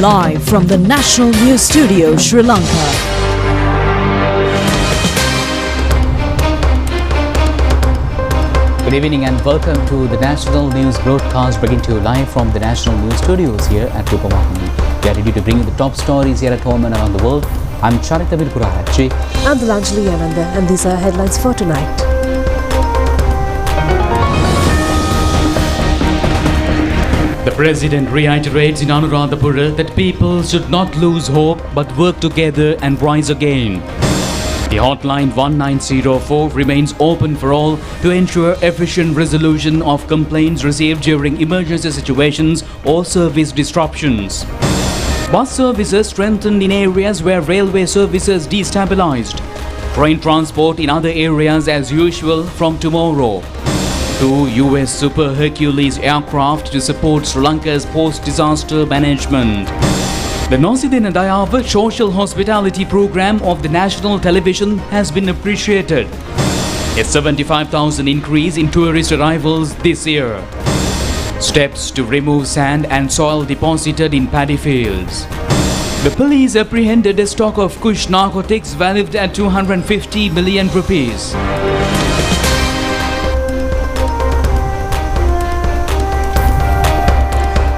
live from the National News Studio, Sri Lanka. Good evening and welcome to the National News broadcast, bringing to you live from the National News Studios here at Rupavahini. We are ready to bring you the top stories here at home and around the world. I'm ChannelEye Rupavahini. I'm Anjali Ananda, and these are headlines for tonight. The President reiterates in Anuradhapura that people should not lose hope but work together and rise again. The hotline 1904 remains open for all to ensure efficient resolution of complaints received during emergency situations or service disruptions. Bus services strengthened in areas where railway services destabilized. Train transport in other areas as usual from tomorrow. 2 US Super Hercules aircraft to support Sri Lanka's post-disaster management. The Nosidena Dayava social hospitality program of the national television has been appreciated. A 75,000 increase in tourist arrivals this year. Steps to remove sand and soil deposited in paddy fields. The police apprehended a stock of Kush narcotics valued at 250 million rupees.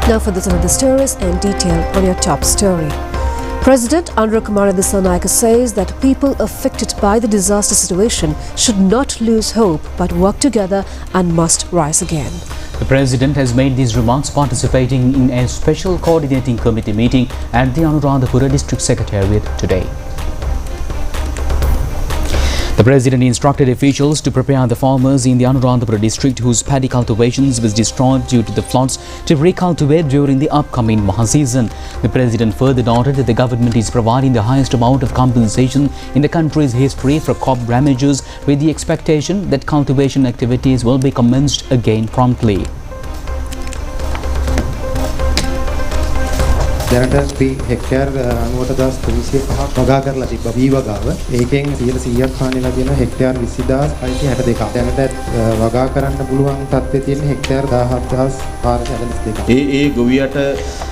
Now for this and other stories in detail on your top story. President Anura Kumara Dissanayake says that people affected by the disaster situation should not lose hope but work together and must rise again. The President has made these remarks participating in a special coordinating committee meeting at the Anuradhapura District Secretariat today. The President instructed officials to prepare the farmers in the Anuradhapura district whose paddy cultivations was destroyed due to the floods to recultivate during the upcoming Maha season. The President further noted that the government is providing the highest amount of compensation in the country's history for crop damages, with the expectation that cultivation activities will be commenced again promptly. දැනට අපි hectare 98305ක් වගා කරලා තිබ්බා බී වගාව. ඒකෙන් 100%ක් හානි වෙලා තියෙන හෙක්ටයාර් 20662ක්. දැනට වගා කරන්න පුළුවන් තත්ත්වයේ තියෙන හෙක්ටයාර් 17442ක්. ගොවියට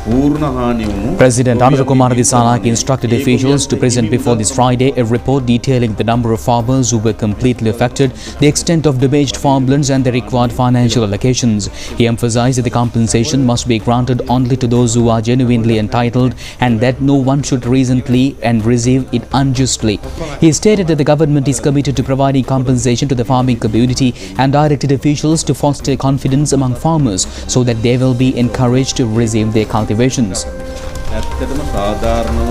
පූර්ණ හානි වුණු President Anura Kumara Dissanayake instructed officials to present before this Friday a report detailing the number of farmers who were completely affected, the extent of damaged farmlands and the required financial allocations. He emphasized that the compensation must be granted only to those who are genuinely entitled and that no one should recently and receive it unjustly. He stated that the government is committed to providing compensation to the farming community and directed officials to foster confidence among farmers so that they will be encouraged to resume their cultivations. ඇත්තටම සාධාරණව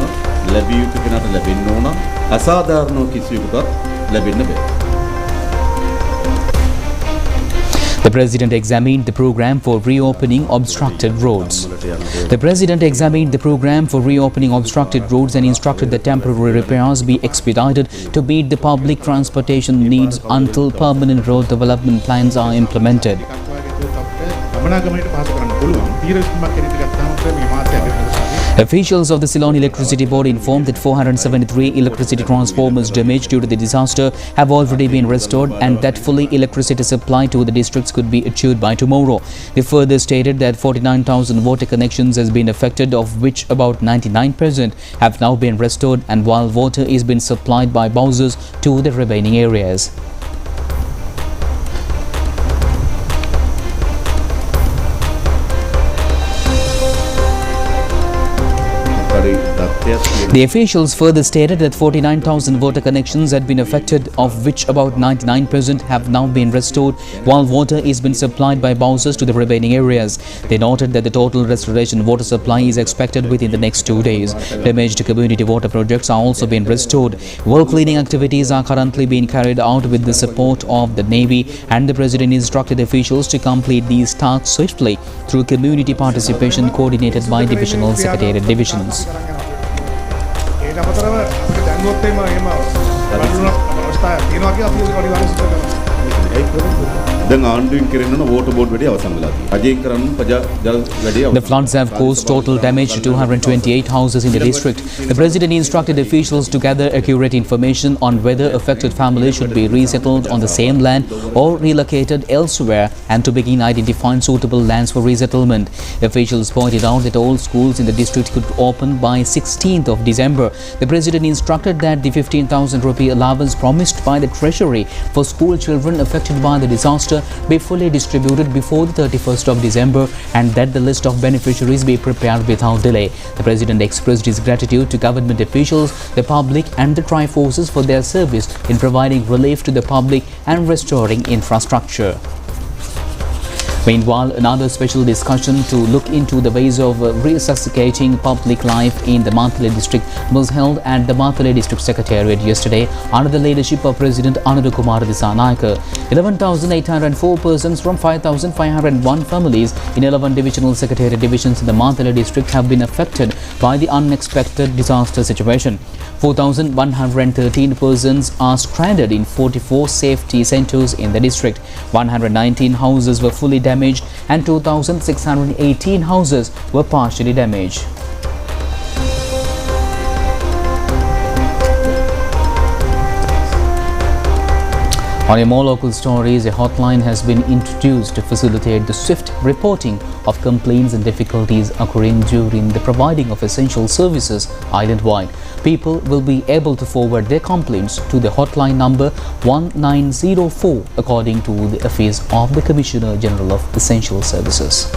ලැබිය යුතු කෙනාට ලැබෙන්න ඕන අසාධාරණව කිසිවෙකුටත් ලැබෙන්න බෑ. The President examined the program for reopening obstructed roads. The President examined the program for reopening obstructed roads and instructed that temporary repairs be expedited to meet the public transportation needs until permanent road development plans are implemented. Officials of the Ceylon Electricity Board informed that 473 electricity transformers damaged due to the disaster have already been restored and that fully electricity supply to the districts could be achieved by tomorrow. They further stated that 49,000 water connections has been affected, of which about 99% have now been restored, and while water is being supplied by bowsers to the remaining areas. The officials further stated that 49,000 water connections had been affected, of which about 99% have now been restored, while water is being supplied by bowsers to the remaining areas. They noted that the total restoration water supply is expected within the next 2 days. Damaged community water projects are also being restored. Well cleaning activities are currently being carried out with the support of the Navy, and the President instructed officials to complete these tasks swiftly through community participation coordinated by divisional secretariat divisions. දැන් ආණ්ඩුවෙන් කරන water board වැඩි අවසන් වෙලා තියෙනවා. රජයෙන් කරන ප්‍රජා ජල වැඩි අවසන්. The floods have caused total damage to 228 houses in the district. The president instructed officials to gather accurate information on whether affected families should be resettled on the same land or relocated elsewhere and to begin identifying suitable lands for resettlement. Officials pointed out that all schools in the district could open by 16th of December. The president instructed that the 15,000 rupee allowance promised by the treasury for school children affected by the disaster be fully distributed before the 31st of December and that the list of beneficiaries be prepared without delay. The president expressed his gratitude to government officials, the public and the Tri-Forces for their service in providing relief to the public and restoring infrastructure. Meanwhile, another special discussion to look into the ways of resuscitating public life in the Matale district was held at the Matale district secretariat yesterday under the leadership of President Anurukumar Disanayake. 11,804 persons from 5,501 families in 11 divisional secretariat divisions in the Matale district have been affected by the unexpected disaster situation. 4,113 persons are stranded in 44 safety centers in the district. 119 houses were fully damaged and 2,618 houses were partially damaged. On more local stories, a hotline has been introduced to facilitate the swift reporting of complaints and difficulties occurring during the providing of essential services island-wide. People will be able to forward their complaints to the hotline number 1904 according to the Office of the Commissioner General of Essential Services.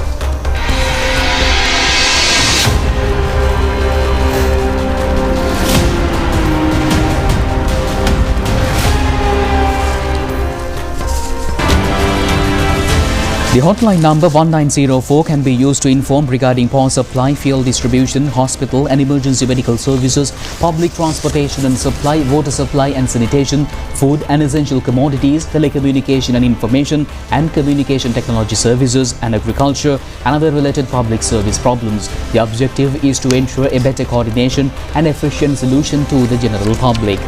The hotline number 1904 can be used to inform regarding power supply, fuel distribution, hospital and emergency medical services, public transportation and supply, water supply and sanitation, food and essential commodities, telecommunication and information and communication technology services and agriculture and other related public service problems. The objective is to ensure a better coordination and efficient solution to the general public.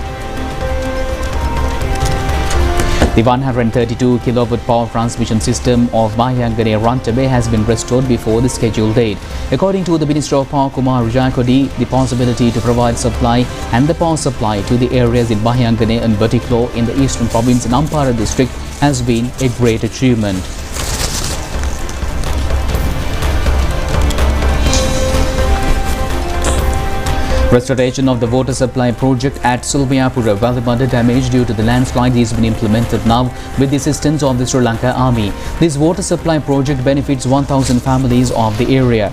The 132 kilowatt power transmission system of Mahayangane Rantabe has been restored before the scheduled date. According to the Minister of Power Kumar Rajakodi, the possibility to provide supply and the power supply to the areas in Mahayangane and Batiklo in the eastern province in Ampara district has been a great achievement. Restoration of the water supply project at Sulbiyapura Valley under damage due to the landslide is being implemented now with the assistance of the Sri Lanka Army. This water supply project benefits 1,000 families of the area.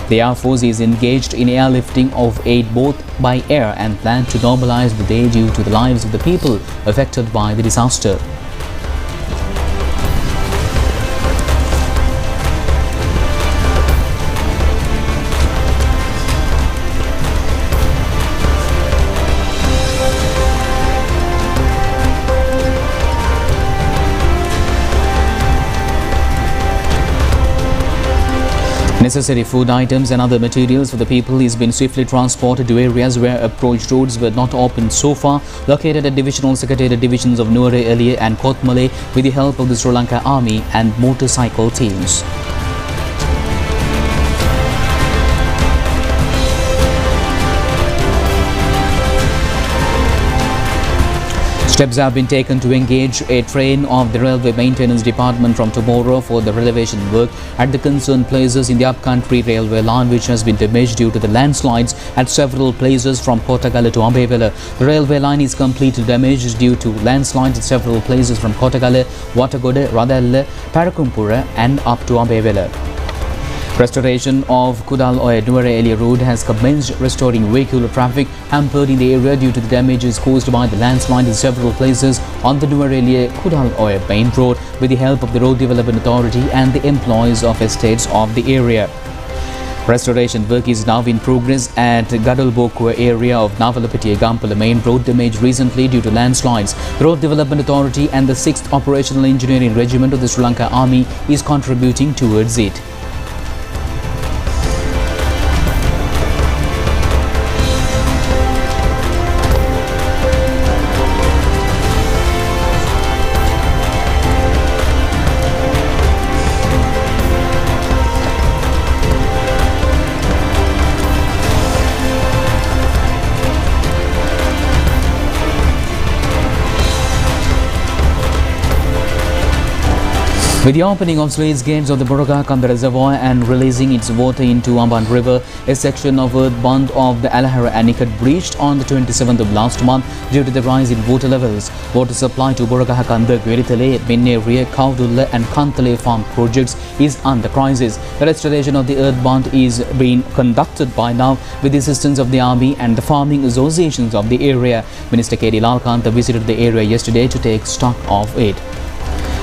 The Air Force is engaged in airlifting of aid both by air and plan to normalize the day due to the lives of the people affected by the disaster. Necessary food items and other materials for the people is being swiftly transported to areas where approach roads were not opened so far, located at Divisional Secretariat Divisions of Nuwara Eliya and Kothmale with the help of the Sri Lanka Army and motorcycle teams. Steps have been taken to engage a train of the Railway Maintenance Department from tomorrow for the renovation work at the concerned places in the upcountry railway line, which has been damaged due to the landslides at several places from Kotagala to Ambevela. The railway line is completely damaged due to landslides at several places from Kotagala, Watagoda, Radalla, Parakumpura and up to Ambevela. Restoration of Kudal-Oya Nuwara Eliya Road has commenced, restoring vehicular traffic hampered in the area due to the damages caused by the landslide in several places on the Nuwara Eliya Kudal-Oya main road with the help of the Road Development Authority and the employees of estates of the area. Restoration work is now in progress at Gadalbokua area of Navalapitiya Gampala main road, damaged recently due to landslides. The Road Development Authority and the 6th Operational Engineering Regiment of the Sri Lanka Army is contributing towards it. With the opening of sluice gates of the Burugakanda Reservoir and releasing its water into Amban River, a section of earth bund of the Alahara Anicut breached on the 27th of last month due to the rise in water levels. Water supply to Burugakanda, Gueritale, Minneria, Kaudulla and Kantale farm projects is under crisis. The restoration of the earth bund is being conducted by now with the assistance of the army and the farming associations of the area. Minister K.D. Lalkantha visited the area yesterday to take stock of it.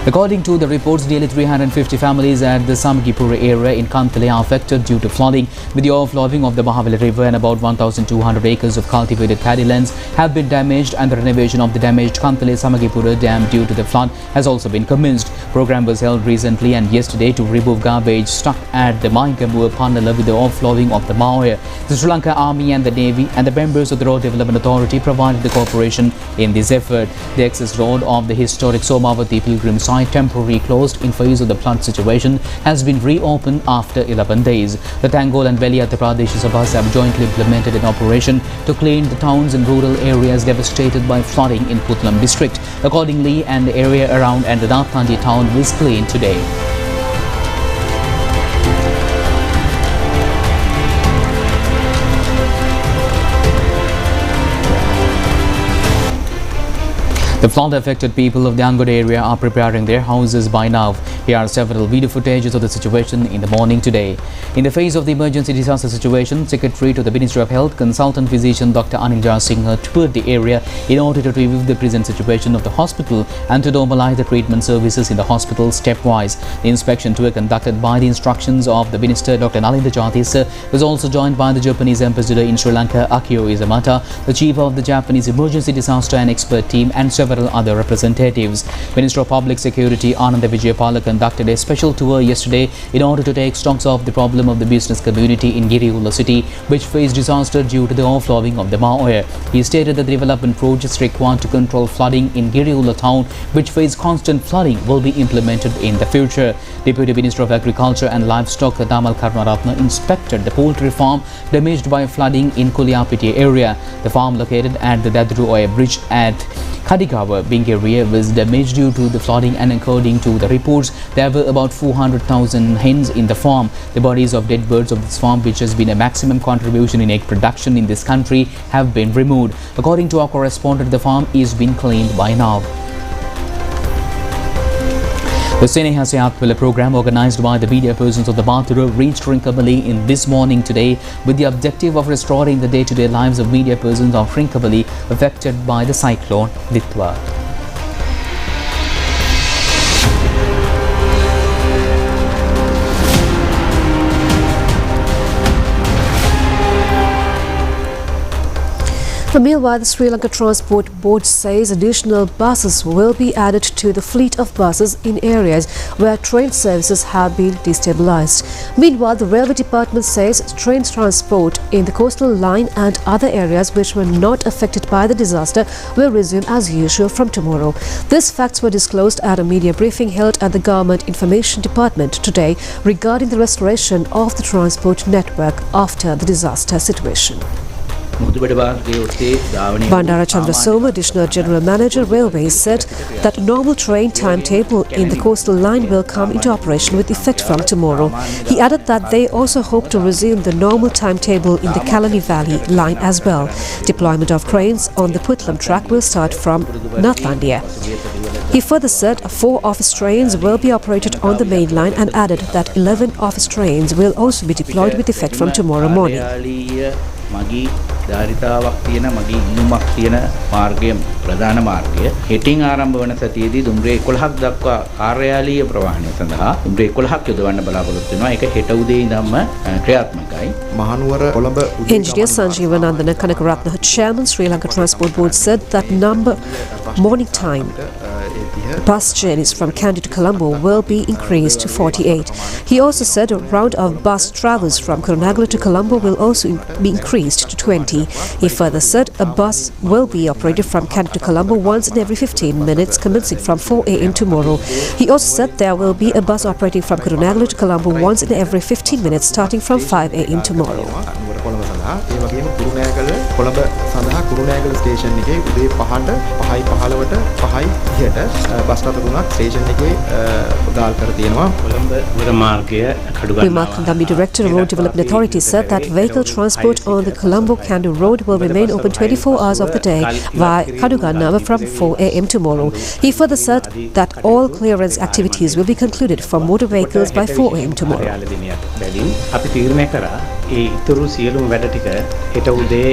According to the reports, nearly 350 families at the Samgipura area in Kantale are affected due to flooding. With the overflowing of the Mahavali River and about 1,200 acres of cultivated paddy lands have been damaged, and the renovation of the damaged Kantale Samgipura dam due to the flood has also been commenced. Program was held recently and yesterday to remove garbage stuck at the Maingamua Panala with the overflowing of the Maoya. The Sri Lanka Army and the Navy and the members of the Road Development Authority provided the cooperation in this effort. The access road of the historic Somavati pilgrim site, temporarily closed in face of the flood situation, has been reopened after 11 days. The Tangol and Veliata Pradesh Sabhas have jointly implemented an operation to clean the towns and rural areas devastated by flooding in Putlam district. Accordingly, and the area around and the Nathandi town was cleaned today. The flood-affected people of the Angod area are preparing their houses by now. Here are several video footages of the situation in the morning today. In the face of the emergency disaster situation, Secretary to the Ministry of Health, Consultant Physician Dr. Anil Singh toured the area in order to review the present situation of the hospital and to normalize the treatment services in the hospital stepwise. The inspection tour, conducted by the instructions of the Minister Dr. Nalinda Jatis, was also joined by the Japanese Ambassador in Sri Lanka, Akio Izamata, the Chief of the Japanese Emergency Disaster and Expert Team, and several other representatives. Minister of Public Security Ananda Vijayapala conducted a special tour yesterday in order to take stocks of the problem of the business community in Giriula city, which faced disaster due to the overflowing of the Maoya. He stated that the development projects required to control flooding in Giriula town, which face constant flooding, will be implemented in the future. Deputy Minister of Agriculture and Livestock Damal Karunaratne inspected the poultry farm damaged by flooding in Kuliapiti area. The farm located at the Dadru Oya Bridge at Kadigawa Bing area was damaged due to the flooding, and according to the reports, there were about 400,000 hens in the farm. The bodies of dead birds of this farm, which has been a maximum contribution in egg production in this country, have been removed. According to our correspondent, the farm is being cleaned by now. The Seneha Sehat program, organized by the media persons of the Bathura, reached Trincomalee in this morning today with the objective of restoring the day-to-day lives of media persons of Trincomalee affected by the cyclone Ditwa. Meanwhile, the Sri Lanka Transport Board says additional buses will be added to the fleet of buses in areas where train services have been destabilized. Meanwhile, the Railway Department says train transport in the coastal line and other areas which were not affected by the disaster will resume as usual from tomorrow. These facts were disclosed at a media briefing held at the Government Information Department today regarding the restoration of the transport network after the disaster situation. Bandara Chandra Soma, Additional General Manager Railways, said that a normal train timetable in the coastal line will come into operation with effect from tomorrow. He added that they also hope to resume the normal timetable in the Kalani Valley line as well. Deployment of trains on the Putlam track will start from Nathandia. He further said 4 office trains will be operated on the main line and added that 11 office trains will also be deployed with effect from tomorrow morning. මගේ ධාරිතාවක් තියෙන මගේ ඉල්ලුමක් තියෙන මාර්ගය ප්‍රධාන මාර්ගය හෙටින් ආරම්භ වන සතියේදී දුම්රිය 11ක් දක්වා කාර්යාලීය ප්‍රවාහනය සඳහා දුම්රිය 11ක් යොදවන්න බලාපොරොත්තු වෙනවා. ඒක හෙට උදේ ඉඳන්ම ක්‍රියාත්මකයි. Mahanuwara Colombo Engineer Sanjeevanandana Kanakaratna, Chairman Sri Lanka Transport Board, said that morning time bus journeys from Kandy to Colombo will be increased to 48. He also said a round of bus travels from Kurunegala to Colombo will also be increased to 20. He further said a bus will be operated from Kandy to Colombo once in every 15 minutes, commencing from 4 a.m. tomorrow. He also said there will be a bus operating from Kurunegala to Colombo once in every 15 minutes, starting from 5 a.m. tomorrow. Kurunegala station එකේ උදේ 5ට 5:15ට 5:30ට bus රථ තුනක් station එකේ අදාළ කර තියෙනවා. Remark from the Director of Road Development Authority said that vehicle transport on the Colombo-Kandu road will remain open 24 hours of the day via Kadugannawa from 4 a.m. tomorrow. He further said that all clearance activities will be concluded for motor vehicles by 4 a.m. tomorrow. අපි තීරණය කරා ඒ ඉතුරු සියලුම වැඩ ටික හෙට උදේ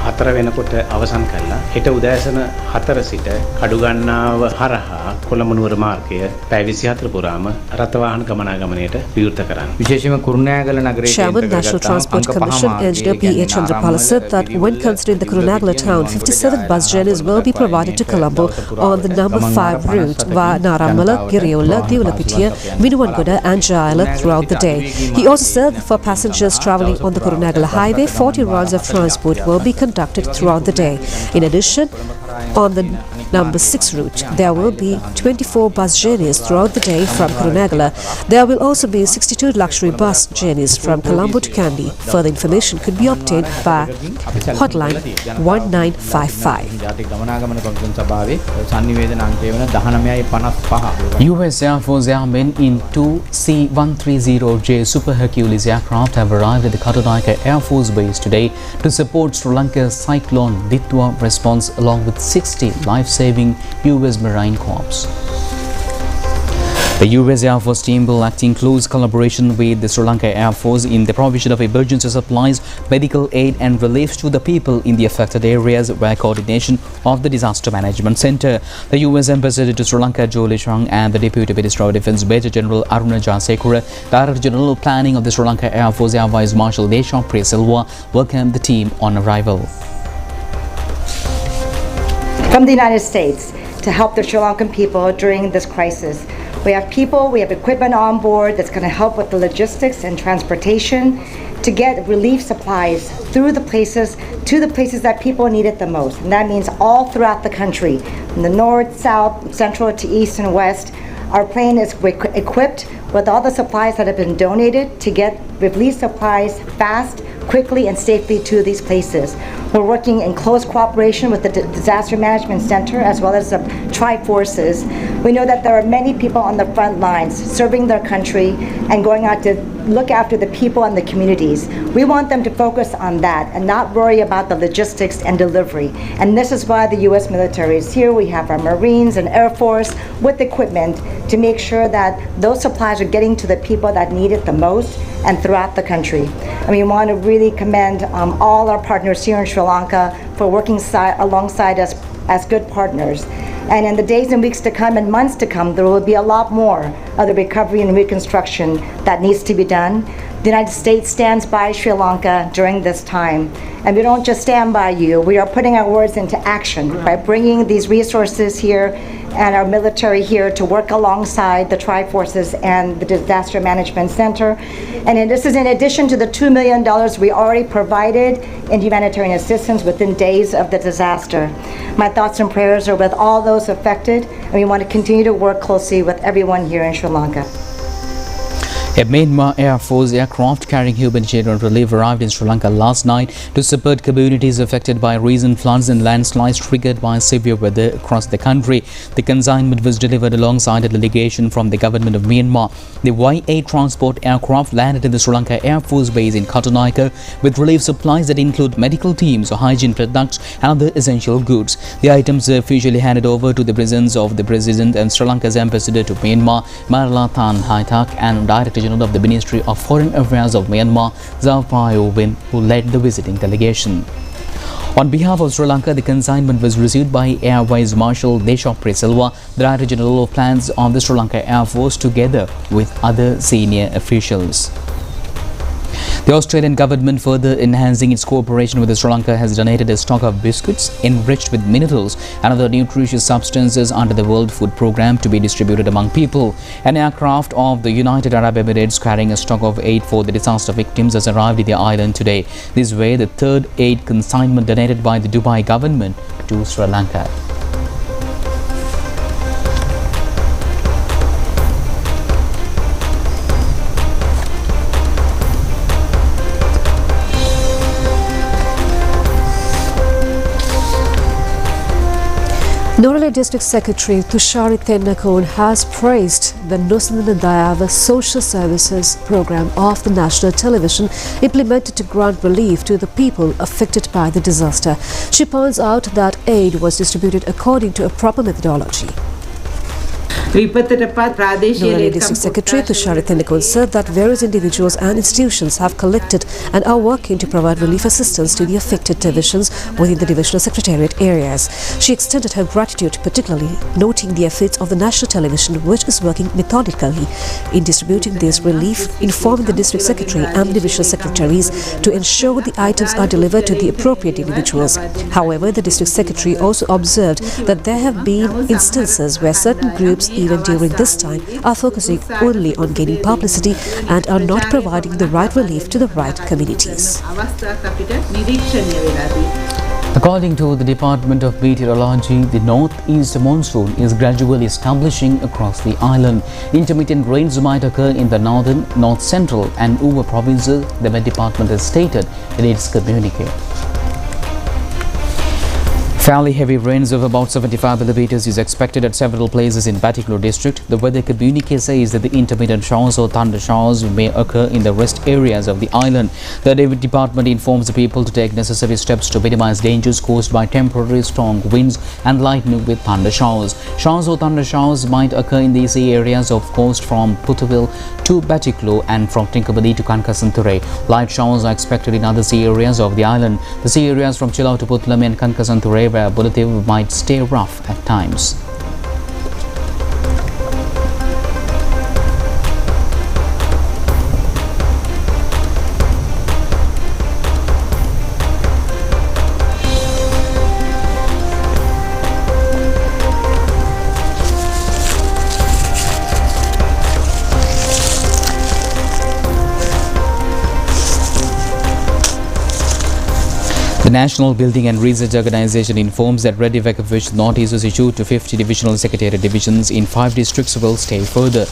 4 වෙනකොට අවසන් කරලා හෙට උදෑසන 4 සිට කඩුගන්නාව හරහා කොළඹ නුවර මාර්ගය පැය 24 පුරාම රථ වාහන ගමනාගමනයට විවෘත කරන්න. විශේෂයෙන්ම කුරුණෑගල නගරයේ Chairman National Transport Commission Engineer P.A. Chandrapala said that when considering the Kurunegala town, 57 bus journeys will be provided to Colombo on the number 5 route via Narammala, Giriola, Divulapitiya, Minuwangoda and Jayala throughout the day. He also said that for passengers travelling on the Kurunegala highway, 40 runs of transport will be conducted throughout the day. In addition, on the number 6 route, there will be 24 bus journeys throughout the day from Kurunegala. There will also be 62 luxury bus journeys from Colombo to Kandy. Further information could be obtained by hotline 1955. US Air Force airmen in two C-130J Super Hercules aircraft have arrived at the Katunayake Air Force Base today to support Sri Lanka's Cyclone Ditwa response along with 60 life-saving US Marine Corps. The US Air Force team will act in close collaboration with the Sri Lanka Air Force in the provision of emergency supplies, medical aid and relief to the people in the affected areas via coordination of the Disaster Management Center. The US Ambassador to Sri Lanka, Jolie Chang, and the Deputy Minister of Defence, Major General Aruna Jayasekara, Director General of Planning of the Sri Lanka Air Force, Air Vice Marshal Desha Priyaselva, welcomed the team on arrival. From the United States to help the Sri Lankan people during this crisis. We have people, we have equipment on board that's going to help with the logistics and transportation to get relief supplies through the places, to the places that people need it the most. And that means all throughout the country, from the north, south, central to east and west. Our plane is equipped with all the supplies that have been donated to get relief supplies fast, quickly and safely to these places. We're working in close cooperation with the Disaster Management Center as well as the Tri-Forces. We know that there are many people on the front lines serving their country and going out to look after the people and the communities. We want them to focus on that and not worry about the logistics and delivery. And this is why the U.S. military is here. We have our Marines and Air Force with equipment to make sure that those supplies are getting to the people that need it the most and throughout the country. And we want to really commend all our partners here in Sri Lanka for working alongside us as good partners. And in the days and weeks to come and months to come, there will be a lot more of the recovery and reconstruction that needs to be done. The United States stands by Sri Lanka during this time. And we don't just stand by you, we are putting our words into action by bringing these resources here and our military here to work alongside the Tri-Forces and the Disaster Management Center. And this is in addition to the $2 million we already provided in humanitarian assistance within days of the disaster. My thoughts and prayers are with all those affected, and we want to continue to work closely with everyone here in Sri Lanka. A Myanmar Air Force aircraft carrying humanitarian relief arrived in Sri Lanka last night to support communities affected by recent floods and landslides triggered by severe weather across the country. The consignment was delivered alongside a delegation from the government of Myanmar. The Y-8 transport aircraft landed in the Sri Lanka Air Force Base in Katunayake with relief supplies that include medical teams, hygiene products and other essential goods. The items were officially handed over to the presence of the President and Sri Lanka's Ambassador to Myanmar, Marla Than Haitak, and Director General of the Ministry of Foreign Affairs of Myanmar, Zawpai Win, who led the visiting delegation. On behalf of Sri Lanka, the consignment was received by Air Vice Marshal Desha Priyaselva, Director General of Plans of the Sri Lanka Air Force, together with other senior officials. The Australian government, further enhancing its cooperation with Sri Lanka, has donated a stock of biscuits enriched with minerals and other nutritious substances under the World Food Programme to be distributed among people. An aircraft of the United Arab Emirates carrying a stock of aid for the disaster victims has arrived in the island today. This way, the third aid consignment donated by the Dubai government to Sri Lanka. Norele District Secretary Tushari Tennakon has praised the Nusandana Dayava Social Services Program of the national television implemented to grant relief to the people affected by the disaster. She points out that aid was distributed according to a proper methodology. Norele District Secretary Tushari Tennakon said that various individuals and institutions have collected and are working to provide relief assistance to the affected divisions within the divisional secretariat areas. She extended her gratitude, particularly noting the efforts of the national television, which is working methodically in distributing this relief, informing the district secretary and divisional secretaries to ensure the items are delivered to the appropriate individuals. However, the district secretary also observed that there have been instances where certain groups, even during this time, are focusing only on gaining publicity and are not providing the right relief to the right communities. According to the Department of Meteorology, the northeast monsoon is gradually establishing across the island. Intermittent rains might occur in the northern, north central and Uva provinces, the Met Department has stated in its communique. Fairly heavy rains of about 75 millimeters is expected at several places in Batticaloa district. The weather communique says that the intermittent showers or thunder showers may occur in the rest areas of the island. The department informs the people to take necessary steps to minimize dangers caused by temporary strong winds and lightning with thunder showers. Showers or thunder showers might occur in the sea areas of coast from Puttaville to Batticaloa and from Tinkerbilly to Kankasanture. Light showers are expected in other sea areas of the island. The sea areas from Chilau to Puttalam and Kankasanture where Bulativ might stay rough at times. The National Building and Research Organization informs that red evacuation notices issued to 50 divisional secretariat divisions in 5 districts will stay further.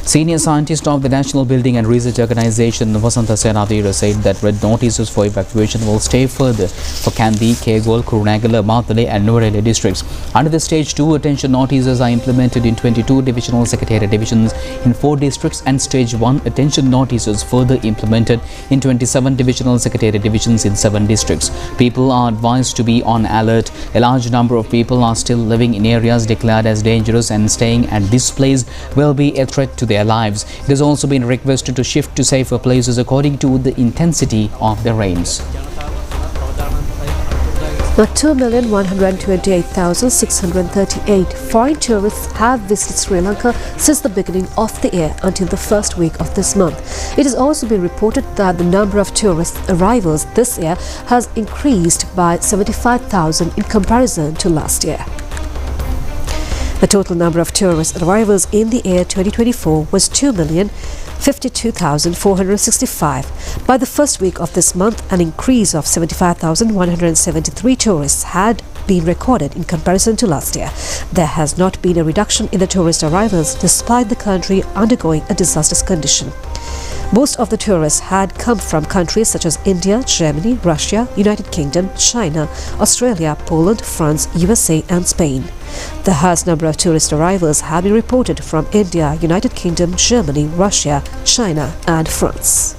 Senior scientist of the National Building and Research Organization, Vasantha Senadira, said that red notices for evacuation will stay further for Kandy, Kegol, Kurunagala, Mathale and Norele districts. Under the Stage 2, attention notices are implemented in 22 divisional secretariat divisions in 4 districts and Stage 1 attention notices further implemented in 27 divisional secretariat divisions in 7 districts. People are advised to be on alert. A large number of people are still living in areas declared as dangerous and staying at this place will be a threat to their lives. It has also been requested to shift to safer places according to the intensity of the rains. 2,128,638 foreign tourists have visited Sri Lanka since the beginning of the year until the first week of this month. It has also been reported that the number of tourist arrivals this year has increased by 75,000 in comparison to last year. The total number of tourist arrivals in the year 2024 was 2,052,465. By the first week of this month, an increase of 75,173 tourists had been recorded in comparison to last year. There has not been a reduction in the tourist arrivals despite the country undergoing a disastrous condition. Most of the tourists had come from countries such as India, Germany, Russia, United Kingdom, China, Australia, Poland, France, USA and Spain. The highest number of tourist arrivals have been reported from India, United Kingdom, Germany, Russia, China and France.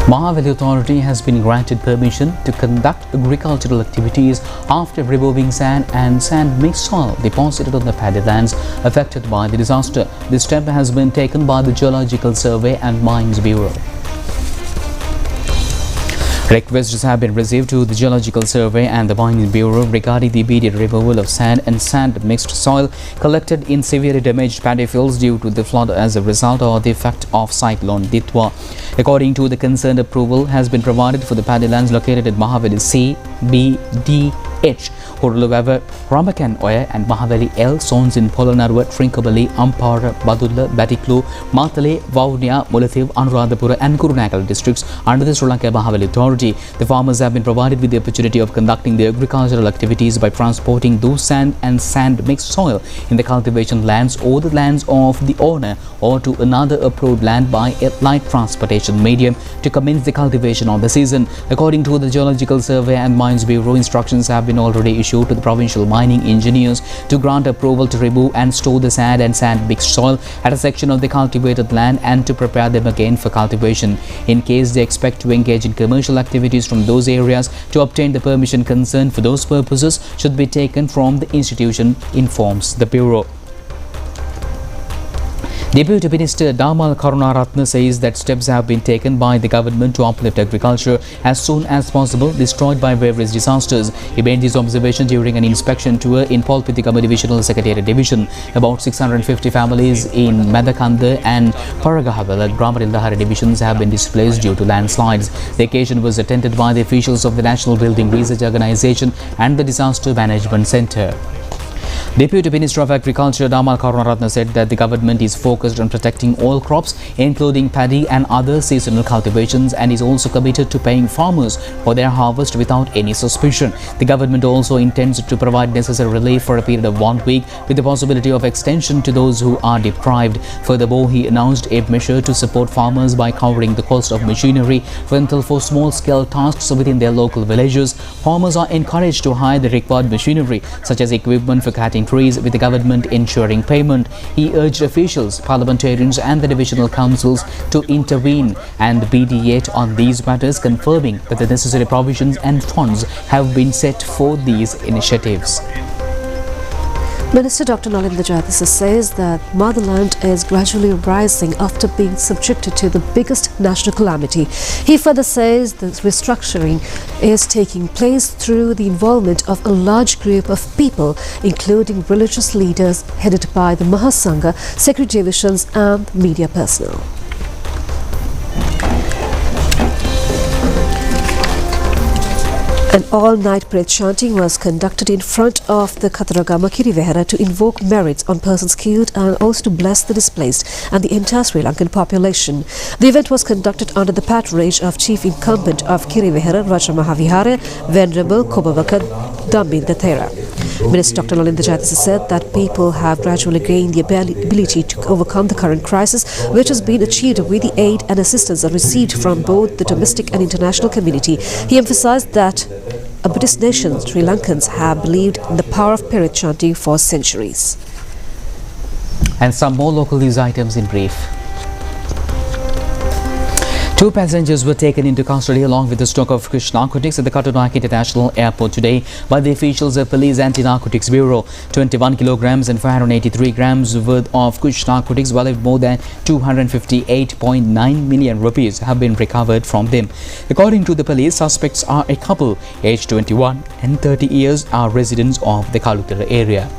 Mahavali Authority has been granted permission to conduct agricultural activities after removing sand and sand mixed soil deposited on the paddy lands affected by the disaster. This step has been taken by the Geological Survey and Mines Bureau. Requests have been received to the Geological Survey and the Mines Bureau regarding the immediate removal of sand and sand mixed soil collected in severely damaged paddy fields due to the flood as a result of the effect of Cyclone Ditwa. According to the concerned, approval has been provided for the paddy lands located at Mahavali C, B, D, H, Huruluwava, Ramakan Oya and Mahaveli L, Sons in Polonarwa, Trinkabali, Ampara, Badulla, Batiklu, Matale, Vaunia, Mulathiv, Anuradhapura and Kurunakal districts under the Sri Lanka Mahaveli Authority. The farmers have been provided with the opportunity of conducting their agricultural activities by transporting those sand and sand mixed soil in the cultivation lands or the lands of the owner or to another approved land by a light transportation medium to commence the cultivation of the season. According to the Geological Survey and Mines Bureau, instructions have been already issued to the provincial mining engineers to grant approval to remove and store the sand and sand mixed soil at a section of the cultivated land and to prepare them again for cultivation. In case they expect to engage in commercial activities from those areas, to obtain the permission concerned for those purposes should be taken from the institution, informs the Bureau. Deputy Minister Damal Karunaratne says that steps have been taken by the government to uplift agriculture as soon as possible destroyed by various disasters. He made this observation during an inspection tour in Polpitikama Divisional Secretariat Division. About 650 families in Madakanda and Paragahavala Gramarildahara divisions have been displaced due to landslides. The occasion was attended by the officials of the National Building Research Organisation and the Disaster Management Centre. Deputy Minister of Agriculture Damal Karunaratne said that the government is focused on protecting all crops, including paddy and other seasonal cultivations, and is also committed to paying farmers for their harvest without any suspicion. The government also intends to provide necessary relief for a period of 1 week with the possibility of extension to those who are deprived. Furthermore, he announced a measure to support farmers by covering the cost of machinery rental for small-scale tasks within their local villages. Farmers are encouraged to hire the required machinery, such as equipment for cutting trees, with the government ensuring payment. He urged officials, parliamentarians and the divisional councils to intervene and mediate on these matters, confirming that the necessary provisions and funds have been set for these initiatives. Minister Dr. Nalinda Jayatissa says that motherland is gradually rising after being subjected to the biggest national calamity. He further says that restructuring is taking place through the involvement of a large group of people, including religious leaders headed by the Mahasangha, security divisions and media personnel. An all-night prayer chanting was conducted in front of the Kataragama Kirivehara to invoke merits on persons killed and also to bless the displaced and the entire Sri Lankan population. The event was conducted under the patronage of Chief Incumbent of Kirivehara, Raja Mahavihara, Venerable Kobavaka Daminda Thera. Minister Dr. Nalinda Jayatissa said that people have gradually gained the ability to overcome the current crisis, which has been achieved with the aid and assistance received from both the domestic and international community. He emphasized that a Buddhist nation, Sri Lankans have believed in the power of prayer chanting for centuries. And some more local news items in brief. 2 passengers were taken into custody along with the stock of Kush narcotics at the Katunayake International Airport today by the officials of Police Anti-Narcotics Bureau. 21 kilograms and 583 grams worth of Kush narcotics valued more than 258.9 million rupees have been recovered from them. According to the police, suspects are a couple aged 21 and 30 years, are residents of the Kalutara area.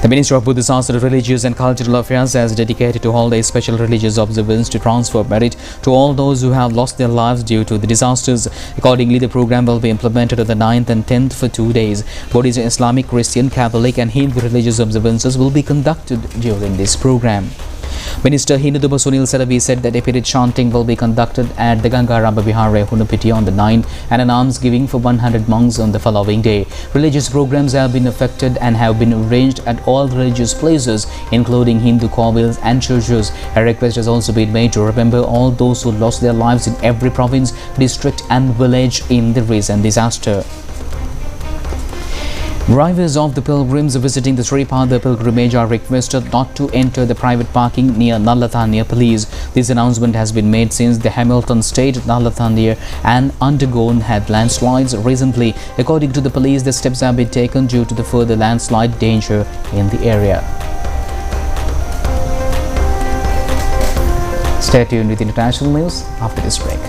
The Minister of Buddhist Religious and Cultural Affairs has dedicated to hold a special religious observance to transfer merit to all those who have lost their lives due to the disasters. Accordingly, the program will be implemented on the 9th and 10th for 2 days. Buddhist, Islamic, Christian, Catholic and Hindu religious observances will be conducted during this program. Minister Hinuduma Sunil Saravi said that a period chanting will be conducted at the Gangaramba Vihara Hunapiti on the 9th and an alms giving for 100 monks on the following day. Religious programs have been affected and have been arranged at all religious places, including Hindu kovils and churches. A request has also been made to remember all those who lost their lives in every province, district and village in the recent disaster. Drivers of the pilgrims visiting the Sri Pada pilgrimage are requested not to enter the private parking near Nallathania Police. This announcement has been made since the Hamilton State, Nallathania and undergone had landslides recently. According to the police, the steps have been taken due to the further landslide danger in the area. Stay tuned with international news after this break.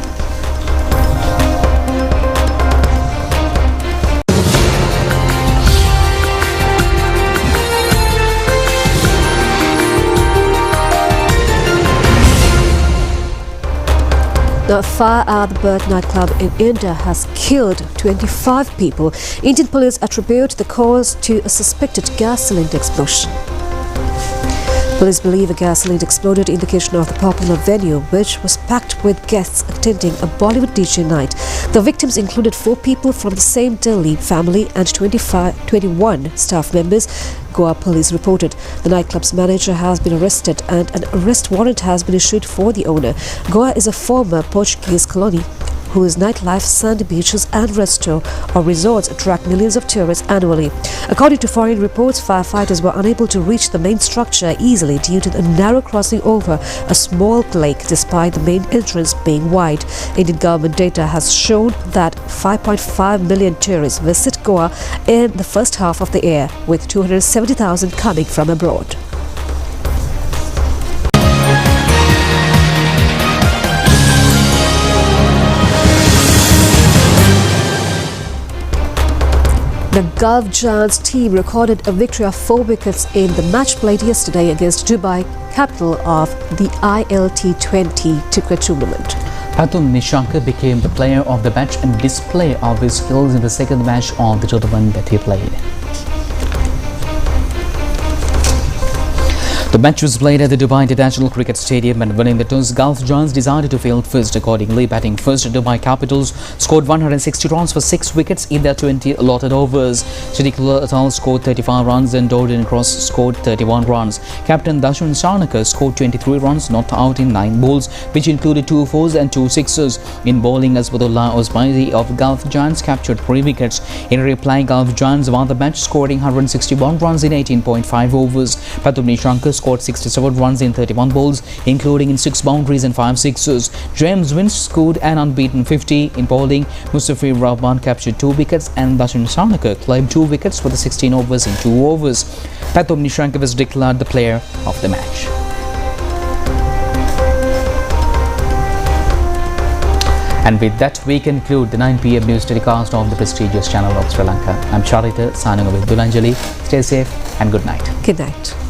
The fire at the Bird nightclub in India has killed 25 people. Indian police attribute the cause to a suspected gas cylinder explosion. Police believe a gas cylinder exploded in the kitchen of the popular venue, which was packed with guests attending a Bollywood DJ night. The victims included 4 people from the same Delhi family and 21 staff members, Goa police reported. The nightclub's manager has been arrested and an arrest warrant has been issued for the owner. Goa is a former Portuguese colony whose nightlife, sandy beaches and resorts attract millions of tourists annually. According to foreign reports, firefighters were unable to reach the main structure easily due to the narrow crossing over a small lake despite the main entrance being wide. Indian government data has shown that 5.5 million tourists visit Goa in the first half of the year, with 270,000 coming from abroad. The Gulf Giants team recorded a victory of 4 wickets in the match played yesterday against Dubai, capital of the ILT20 cricket tournament. Pathum Nishanka became the player of the match and display of his skills in the second match of the tournament that he played. The match was played at the Dubai International Cricket Stadium and winning the toss, Gulf Giants decided to field first. Accordingly, batting first, Dubai Capitals scored 160 runs for 6 wickets in their 20 allotted overs. Siddiqullah et al. Scored 35 runs and Dorian Cross scored 31 runs. Captain Dashan Sarnaka scored 23 runs, not out in 9 balls, which included 2 fours and 2 sixes. In bowling, Aswadullah Osmaidi of Gulf Giants captured 3 wickets. In reply, Gulf Giants won the match, scoring 161 runs in 18.5 overs. Pathum Nishanka scored 67 runs in 31 balls, including in 6 boundaries and 5 sixes. James Vince scored an unbeaten 50. In bowling, Mustafir Rahman captured 2 wickets and Dashan Sarnaka claimed 2 wickets for the 16 overs in 2 overs. Pathum Nishanka was declared the player of the match. And with that, we conclude the 9 p.m. news telecast of the prestigious channel of Sri Lanka. I'm Charita, signing off with Dulanjali. Stay safe and good night. Good night.